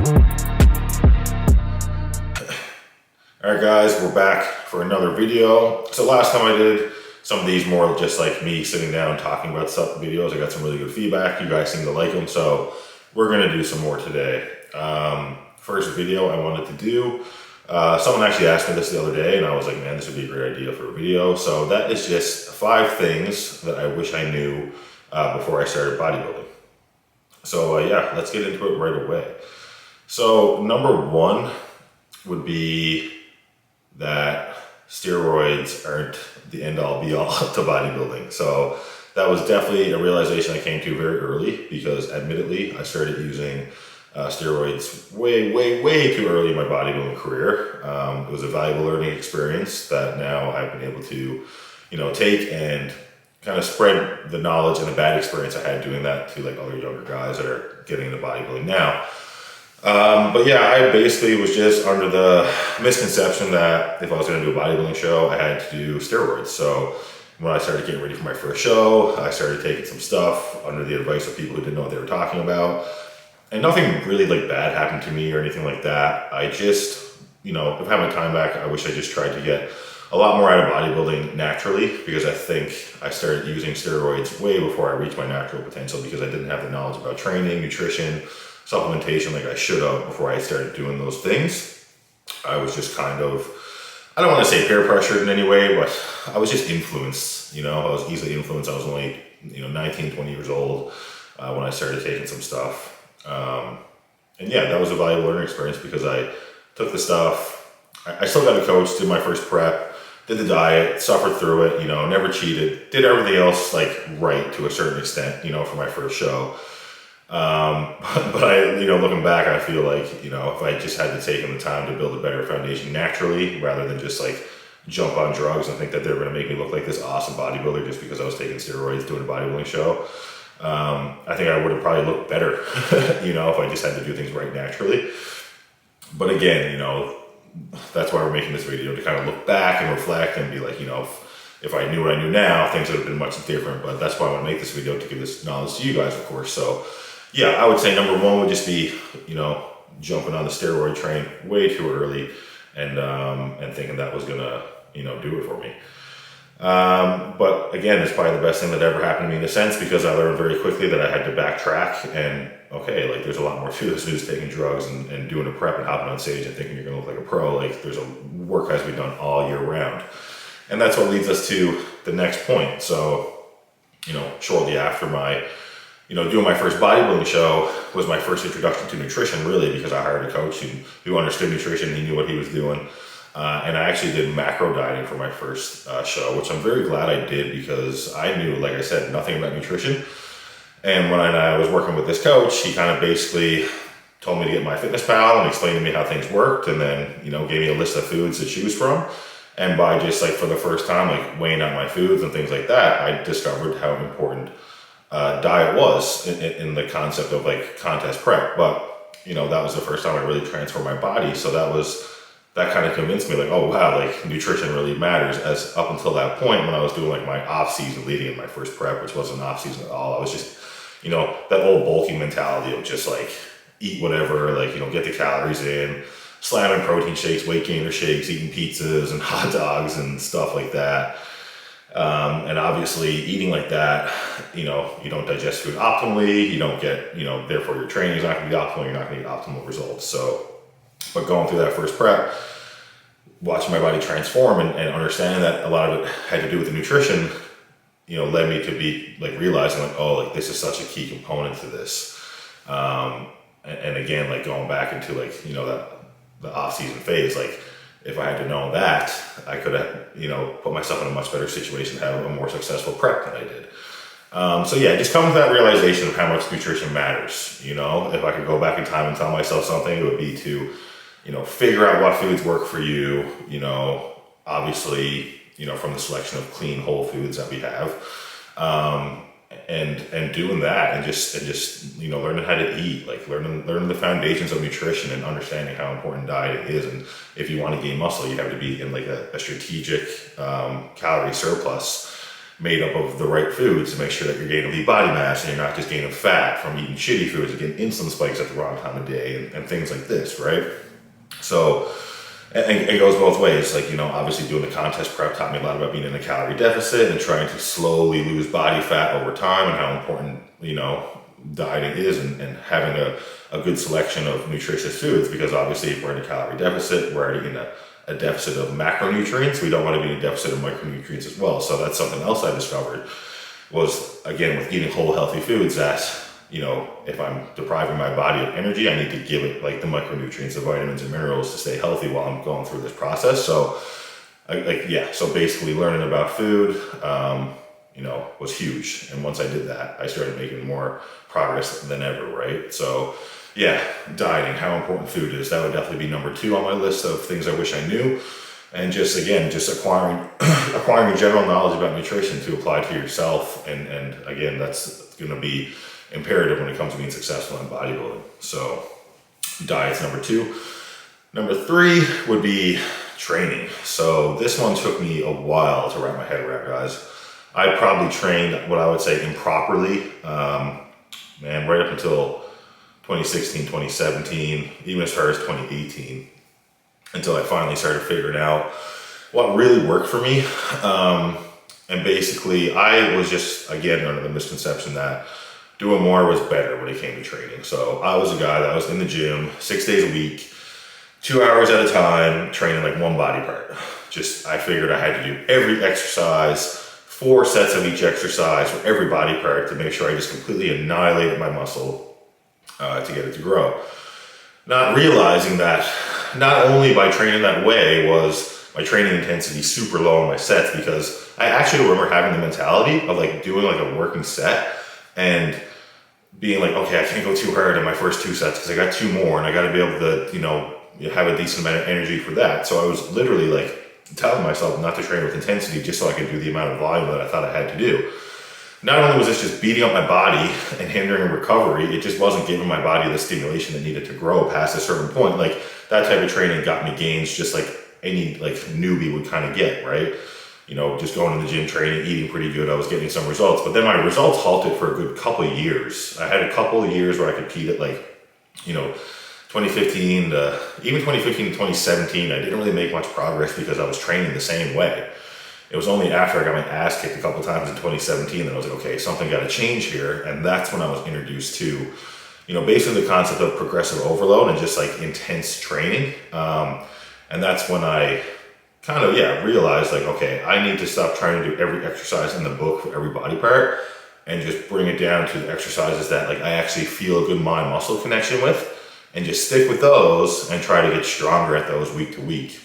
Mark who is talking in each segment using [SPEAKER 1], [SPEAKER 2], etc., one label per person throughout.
[SPEAKER 1] Alright guys, we're back for another video. So last time I did some of these more just like me sitting down talking about stuff videos, I got some really good feedback. You guys seem to like them, so we're gonna do some more today. First video I wanted to do, someone actually asked me this the other day and I was like, man, this would be a great idea for a video. So that is just 5 things that I wish I knew before I started bodybuilding. So yeah, let's get into it right away. So number 1 would be that steroids aren't the end-all be-all to bodybuilding. So that was definitely a realization I came to very early because admittedly I started using steroids way too early in my bodybuilding career. It was a valuable learning experience that now I've been able to, take and kind of spread the knowledge and the bad experience I had doing that to like other younger guys that are getting into bodybuilding now. But yeah, I basically was just under the misconception that if I was going to do a bodybuilding show, I had to do steroids. So when I started getting ready for my first show, I started taking some stuff under the advice of people who didn't know what they were talking about. And nothing really like bad happened to me or anything like that. I just, if I had my time back, I wish I just tried to get a lot more out of bodybuilding naturally, because I think I started using steroids way before I reached my natural potential because I didn't have the knowledge about training, nutrition, supplementation like I should have before I started doing those things. I was just kind of, I don't want to say peer pressured in any way, but I was just influenced, I was easily influenced. I was only, 19, 20 years old when I started taking some stuff. And yeah, that was a valuable learning experience because I took the stuff, I still got a coach, did my first prep, did the diet, suffered through it, never cheated, did everything else like right to a certain extent, for my first show. But I, looking back, I feel like, if I just had to take the time to build a better foundation naturally, rather than just like jump on drugs and think that they're going to make me look like this awesome bodybuilder just because I was taking steroids doing a bodybuilding show. I think I would have probably looked better, if I just had to do things right naturally. But again, that's why we're making this video, to kind of look back and reflect and be like, if I knew what I knew now, things would have been much different. But that's why I want to make this video, to give this knowledge to you guys, of course. So yeah, I would say number 1 would just be, jumping on the steroid train way too early and thinking that was gonna, do it for me. But again, it's probably the best thing that ever happened to me in a sense, because I learned very quickly that I had to backtrack and, okay, like there's a lot more to this than just taking drugs and doing a prep and hopping on stage and thinking you're gonna look like a pro. Like there's work has to be done all year round. And that's what leads us to the next point. So, shortly after my, doing my first bodybuilding show was my first introduction to nutrition, really, because I hired a coach who understood nutrition. He knew what he was doing. And I actually did macro dieting for my first show, which I'm very glad I did, because I knew, like I said, nothing about nutrition. And when I was working with this coach, he kind of basically told me to get MyFitnessPal and explained to me how things worked, and then, gave me a list of foods to choose from. And by just like for the first time, like weighing out my foods and things like that, I discovered how important diet was in the concept of like contest prep. But, that was the first time I really transformed my body. So that kind of convinced me, like, oh wow, like nutrition really matters. As up until that point, when I was doing like my off season leading in my first prep, which wasn't off season at all, I was just, that old bulking mentality of just like eat whatever, like, get the calories in, slamming protein shakes, weight gainer shakes, eating pizzas and hot dogs and stuff like that. And obviously eating like that, you don't digest food optimally, you don't get, therefore your training is not going to be optimal, you're not going to get optimal results. So, but going through that first prep, watching my body transform and understanding that a lot of it had to do with the nutrition, led me to be like realizing like, oh, like this is such a key component to this. And again, like going back into like, the off-season phase, like if I had to know that, I could have, put myself in a much better situation to have a more successful prep than I did. So yeah, just coming to that realization of how much nutrition matters. If I could go back in time and tell myself something, it would be to, figure out what foods work for you, obviously, from the selection of clean whole foods that we have. And doing that and just learning how to eat, like learning the foundations of nutrition and understanding how important diet is. And if you want to gain muscle, you have to be in like a strategic calorie surplus. made up of the right foods to make sure that you're gaining lean body mass and you're not just gaining fat from eating shitty foods and getting insulin spikes at the wrong time of day and things like this, right? So, and it goes both ways. Like, obviously doing the contest prep taught me a lot about being in a calorie deficit and trying to slowly lose body fat over time and how important, dieting is and having a good selection of nutritious foods, because obviously if we're in a calorie deficit, we're already in a deficit of macronutrients. We don't want to be in a deficit of micronutrients as well. So that's something else I discovered was, again, with eating whole healthy foods, that, if I'm depriving my body of energy, I need to give it like the micronutrients, the vitamins and minerals to stay healthy while I'm going through this process. So so basically learning about food, was huge. And once I did that, I started making more progress than ever, right? So yeah, dieting, how important food is. That would definitely be number 2 on my list of things I wish I knew. And just acquiring general knowledge about nutrition to apply to yourself. And again, that's going to be imperative when it comes to being successful in bodybuilding. So diet's number 2. Number 3 would be training. So this one took me a while to wrap my head around, guys. I probably trained what I would say improperly, right up until 2016, 2017, even as far as 2018, until I finally started figuring out what really worked for me. And basically, I was just, again, under the misconception that doing more was better when it came to training. So I was a guy that was in the gym 6 days a week, 2 hours at a time, training like one body part. I figured I had to do every exercise, 4 sets of each exercise for every body part to make sure I just completely annihilated my muscle to get it to grow. Not realizing that not only by training that way was my training intensity super low on my sets, because I actually remember having the mentality of like doing like a working set and being like, okay, I can't go too hard in my first 2 sets because I got 2 more and I got to be able to, have a decent amount of energy for that. So I was literally like telling myself not to train with intensity just so I could do the amount of volume that I thought I had to do. Not only was this just beating up my body and hindering recovery, it just wasn't giving my body the stimulation it needed to grow past a certain point. Like that type of training got me gains just like any like newbie would kind of get, right? Just going to the gym, training, eating pretty good. I was getting some results, but then my results halted for a good couple of years. I had a couple of years where I competed like, 2015 to 2017, I didn't really make much progress because I was training the same way. It was only after I got my ass kicked a couple times in 2017 that I was like, okay, something got to change here. And that's when I was introduced to, basically the concept of progressive overload and just like intense training. And that's when I kind of, realized like, okay, I need to stop trying to do every exercise in the book for every body part and just bring it down to the exercises that like I actually feel a good mind muscle connection with, and just stick with those and try to get stronger at those week to week.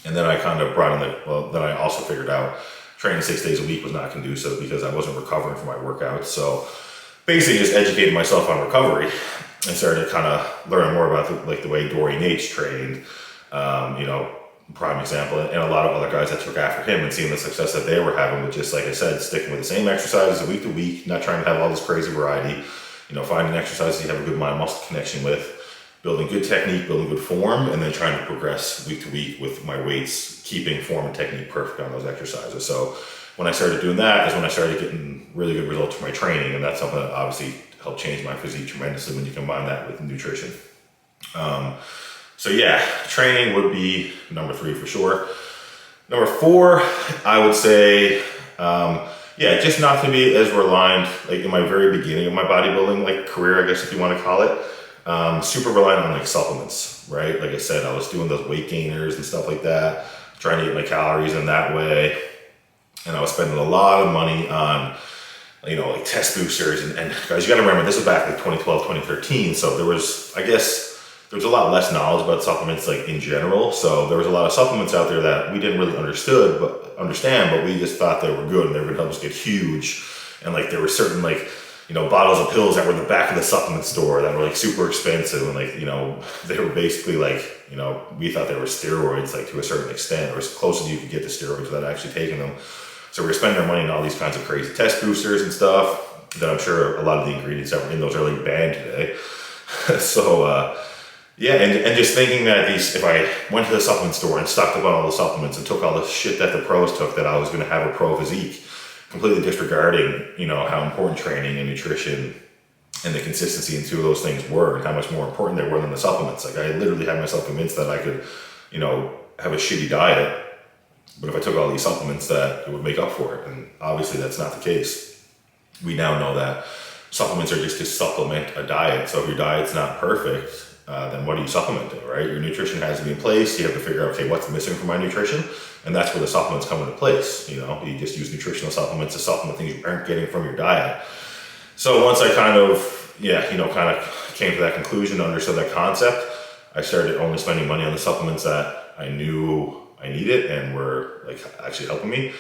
[SPEAKER 1] And then I kind of brought in then I also figured out training 6 days a week was not conducive because I wasn't recovering from my workouts. So basically just educated myself on recovery and started to kind of learn more about the way Dorian H trained, prime example, and a lot of other guys that took after him, and seeing the success that they were having with just, like I said, sticking with the same exercises week to week, not trying to have all this crazy variety, finding exercises you have a good mind muscle connection with, building good technique, building good form, and then trying to progress week to week with my weights, keeping form and technique perfect on those exercises. So when I started doing that is when I started getting really good results from my training, and that's something that obviously helped change my physique tremendously when you combine that with nutrition. So yeah, training would be number 3 for sure. Number 4, I would say, just not to be as reliant, like in my very beginning of my bodybuilding like career, I guess if you want to call it, super reliant on like supplements, right? Like I said, I was doing those weight gainers and stuff like that, trying to get my calories in that way. And I was spending a lot of money on, like test boosters. And guys, you got to remember, this was back like 2012, 2013. So there was a lot less knowledge about supplements like in general. So there was a lot of supplements out there that we didn't really understand, but we just thought they were good and they were gonna help us get huge. And like there were certain like, bottles of pills that were in the back of the supplement store that were like super expensive. And like, they were basically like, we thought they were steroids, like to a certain extent, or as close as you could get to steroids without actually taking them. So we were spending our money on all these kinds of crazy test boosters and stuff that I'm sure a lot of the ingredients that were in those are like banned today. So, and just thinking that if I went to the supplement store and stocked up on all the supplements and took all the shit that the pros took, that I was going to have a pro physique. completely disregarding, how important training and nutrition and the consistency in two of those things were, and how much more important they were than the supplements. Like, I literally had myself convinced that I could, have a shitty diet, but if I took all these supplements that it would make up for it. And obviously that's not the case. We now know that supplements are just to supplement a diet. So if your diet's not perfect, then what are you supplementing, right? Your nutrition has to be in place. You have to figure out, okay, what's missing from my nutrition? And that's where the supplements come into place. You just use nutritional supplements to supplement things you aren't getting from your diet. So once I kind of came to that conclusion, understood that concept, I started only spending money on the supplements that I knew I needed and were like actually helping me.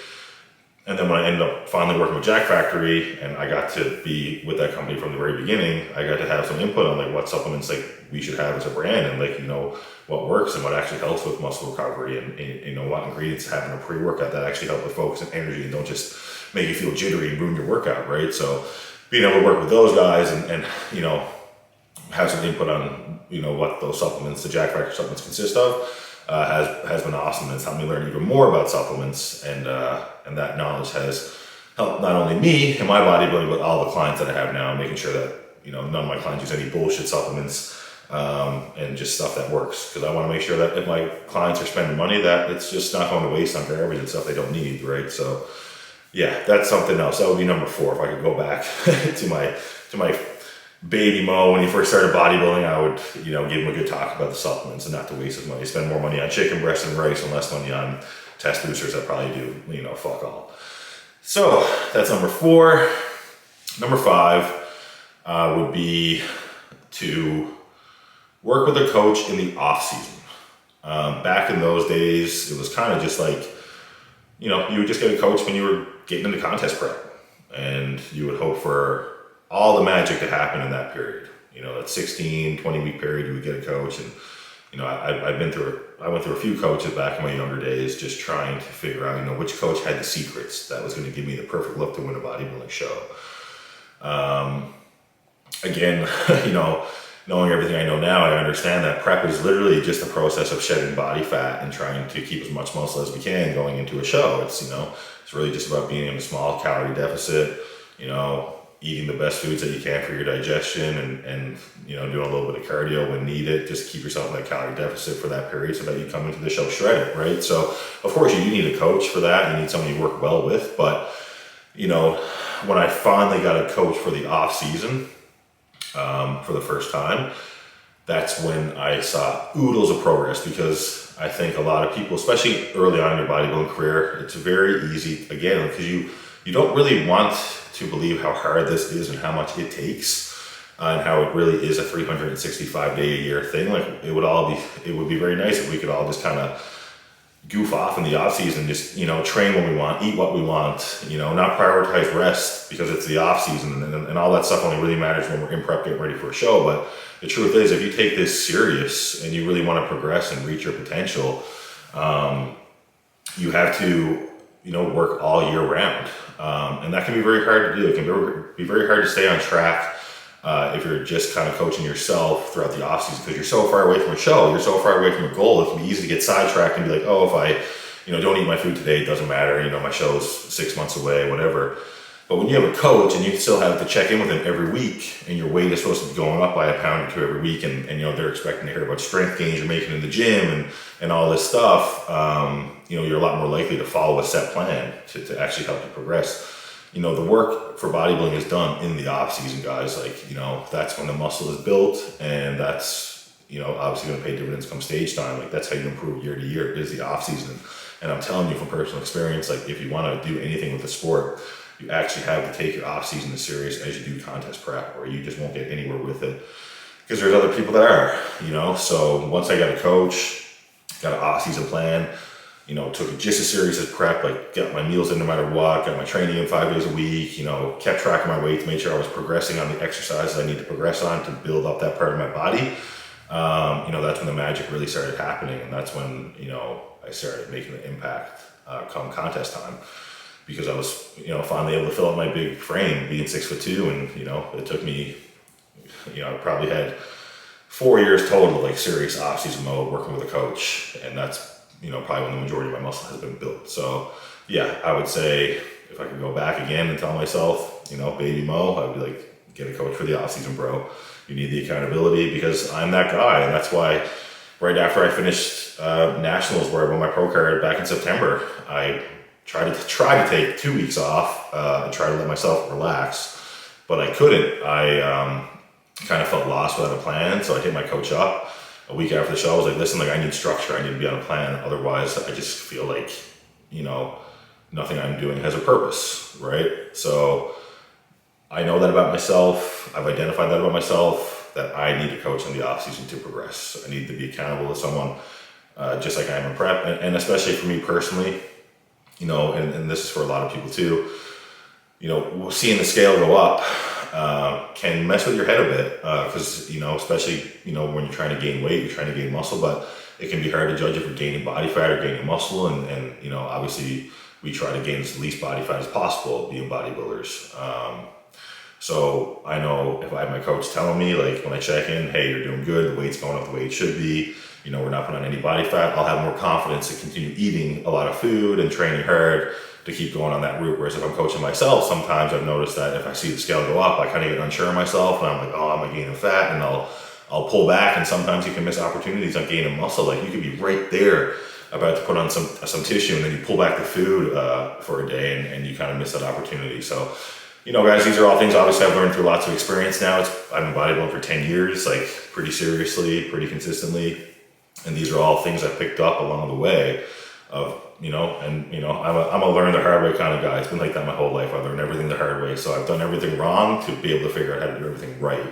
[SPEAKER 1] And then when I ended up finally working with Jack Factory, and I got to be with that company from the very beginning, I got to have some input on like what supplements like we should have as a brand, and like, what works and what actually helps with muscle recovery, and what ingredients have in a pre-workout that actually help with focus and energy and don't just make you feel jittery and ruin your workout, right? So being able to work with those guys and have some input on, what those supplements, the Jack Factory supplements consist of, has been awesome. It's helped me learn even more about supplements, and that knowledge has helped not only me and my bodybuilding, but all the clients that I have now, making sure that none of my clients use any bullshit supplements, and just stuff that works. Because I want to make sure that if my clients are spending money, that it's just not going to waste on garbage and stuff they don't need, right? So yeah, that's something else. That would be number 4. If I could go back to my baby Mo when he first started bodybuilding, I would, give him a good talk about the supplements and not to waste his money. Spend more money on chicken breast and rice and less money on test boosters that probably do, fuck all. So that's number 4. Number 5 would be to work with a coach in the off season. Back in those days, it was kind of just like, you would just get a coach when you were getting into contest prep, and you would hope for all the magic to happen in that period. That 16, 20-week period, you would get a coach. And, I went through a few coaches back in my younger days, just trying to figure out, which coach had the secrets that was going to give me the perfect look to win a bodybuilding show. Again, knowing everything I know now, I understand that prep is literally just a process of shedding body fat and trying to keep as much muscle as we can going into a show. It's, it's really just about being in a small calorie deficit, eating the best foods that you can for your digestion, and doing a little bit of cardio when needed, just keep yourself in that calorie deficit for that period so that you come into the show shredded, right? So of course you do need a coach for that. You need someone you work well with. But, when I finally got a coach for the off season, for the first time, that's when I saw oodles of progress, because I think a lot of people, especially early on in your bodybuilding career, it's very easy, again, because you don't really want to believe how hard this is and how much it takes, and how it really is a 365-day-a-year thing. Like, it would be very nice if we could all just kind of goof off in the off season, just, train when we want, eat what we want, not prioritize rest because it's the off season, and all that stuff only really matters when we're in prep getting ready for a show. But the truth is, if you take this serious and you really want to progress and reach your potential, you have to, work all year round. And that can be very hard to do. It can be very hard to stay on track if you're just kind of coaching yourself throughout the off season, because you're so far away from a show, you're so far away from a goal. It can be easy to get sidetracked and be like, oh, if I, don't eat my food today, it doesn't matter. My show's 6 months away, whatever. But when you have a coach and you still have to check in with him every week, and your weight is supposed to be going up by a pound or 2 every week, and they're expecting to hear about strength gains you're making in the gym and all this stuff, you're a lot more likely to follow a set plan to actually help you progress. The work for bodybuilding is done in the off season, guys. Like, that's when the muscle is built, and that's, obviously going to pay dividends come stage time. Like, that's how you improve year to year, is the off season. And I'm telling you from personal experience, like, if you want to do anything with the sport, you actually have to take your off season as serious as you do contest prep, or you just won't get anywhere with it, because there's other people that are, So once I got a coach, got an off season plan, took it just as serious as prep, like got my meals in no matter what, got my training in 5 days a week, kept track of my weight to make sure I was progressing on the exercises I need to progress on to build up that part of my body. That's when the magic really started happening. And that's when, I started making an impact come contest time, because I was, finally able to fill out my big frame, being 6'2", and, it took me, I probably had 4 years total, like serious off-season mode, working with a coach. And that's, probably when the majority of my muscle has been built. So yeah, I would say, if I could go back again and tell myself, you know, baby Mo, I'd be like, get a coach for the off season, bro. You need the accountability, because I'm that guy. And that's why right after I finished nationals, where I won my pro card back in September, I tried to take 2 weeks off and try to let myself relax, but I couldn't. I kind of felt lost without a plan. So I hit my coach up a week after the show. I was like, listen, like, I need structure. I need to be on a plan. Otherwise, I just feel like, you know, nothing I'm doing has a purpose, right? So I know that about myself. I've identified that about myself, that I need a coach in the off season to progress. I need to be accountable to someone, just like I am in prep. And especially for me personally, you know, and this is for a lot of people too, you know, seeing the scale go up can mess with your head a bit, because, you know, especially, you know, when you're trying to gain weight, you're trying to gain muscle, but it can be hard to judge if you're gaining body fat or gaining muscle. And you know, obviously we try to gain as least body fat as possible being bodybuilders. So I know if I have my coach telling me, like, when I check in, hey, you're doing good, the weight's going up the way it should be, you know, we're not putting on any body fat, I'll have more confidence to continue eating a lot of food and training hard to keep going on that route. Whereas if I'm coaching myself, sometimes I've noticed that if I see the scale go up, I kind of get unsure of myself, and I'm like, oh, am I gaining fat? And I'll pull back, and sometimes you can miss opportunities on gaining muscle. Like, you could be right there about to put on some tissue, and then you pull back the food for a day, and you kind of miss that opportunity. So, you know, guys, these are all things obviously I've learned through lots of experience now. I've been bodybuilding for 10 years, like, pretty seriously, pretty consistently. And these are all things I picked up along the way of, you know, and, you know, I'm a learn the hard way kind of guy. It's been like that my whole life. I've learned everything the hard way. So I've done everything wrong to be able to figure out how to do everything right.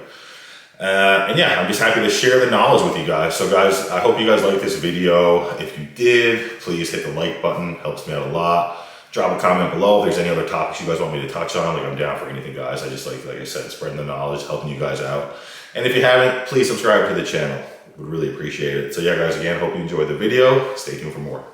[SPEAKER 1] And yeah, I'm just happy to share the knowledge with you guys. So guys, I hope you guys liked this video. If you did, please hit the like button. Helps me out a lot. Drop a comment below if there's any other topics you guys want me to touch on. Like, I'm down for anything, guys. I just like I said, spreading the knowledge, helping you guys out. And if you haven't, please subscribe to the channel. Would really appreciate it. So yeah, guys, again, hope you enjoyed the video. Stay tuned for more.